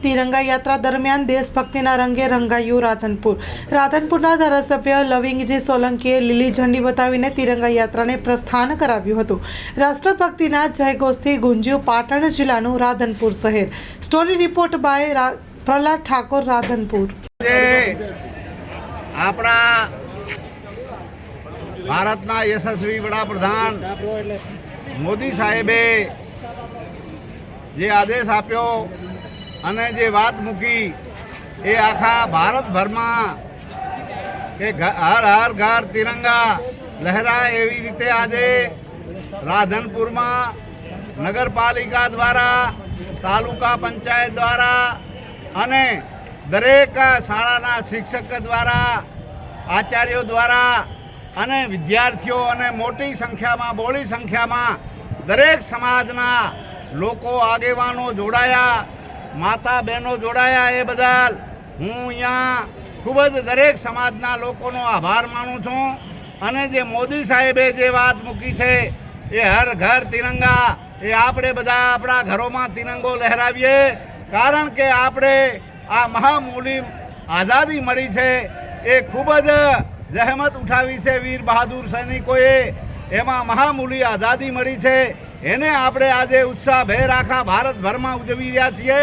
तिरंगा यात्रा दरमियान देशभक्तिना रंगे रंगाયું રાધનપુરના ધારાસભ્ય લવિંગજી સોલંકીએ લીલી ઝંડી બતાવીને તિરંગા યાત્રાને પ્રસ્થાન કરાવ્યું હતું। રાષ્ટ્રભક્તિના જયઘોષથી ગુંજ્યું પાટણ જિલ્લાનું રાધનપુર શહેર। Story report by Prahlad Thakor, Radhanpur. આપણા ભારતના યશસ્વી વડાપ્રધાન મોદી સાહેબે જે આદેશ આપ્યો અને જે વાત મૂકી એ આખા ભારતભરમાં કે હર હર ઘર તિરંગા લહેરાય એવી રીતે આજે રાધનપુરમાં નગરપાલિકા દ્વારા, તાલુકા પંચાયત દ્વારા અને દરેક શાળાના શિક્ષક દ્વારા, આચાર્યો દ્વારા અને વિદ્યાર્થીઓ અને મોટી સંખ્યામાં, બહોળી સંખ્યામાં દરેક સમાજના લોકો, આગેવાનો જોડાયા, માતા બહેનો જોડાયા। એ બદલ હું અહીંયા ખૂબ જ દરેક સમાજના લોકોનો આભાર માનું છું। અને જે મોદી સાહેબે જે વાત મૂકી છે એ હર ઘર તિરંગા, એ આપણે બધા આપણા ઘરોમાં તિરંગો લહેરાવીએ, કારણ કે આપણે આ મહામૂલી આઝાદી મળી છે એ ખૂબ જ જહેમત ઉઠાવી છે વીર બહાદુર સૈનિકોએ। એમાં મહામૂલી આઝાદી મળી છે, એને આપણે આજે ઉત્સાહભેર આખા ભારતભરમાં ઉજવી રહ્યા છીએ।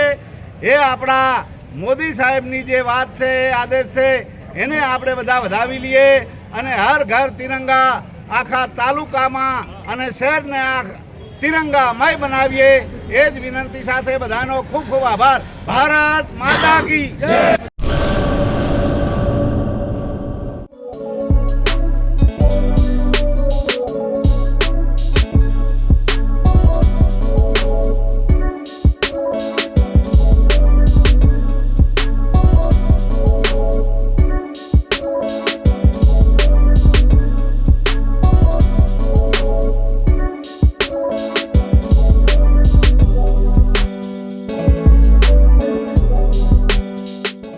એ આપણા મોદી સાહેબની જે વાત છે, આદેશ છે, એને આપણે બધા વધાવી લઈએ અને હર ઘર તિરંગા આખા તાલુકામાં અને શહેરને આ તિરંગામય બનાવીએ। એ જ વિનંતી સાથે બધાનો ખૂબ ખૂબ આભાર। ભારત માતા કી જય।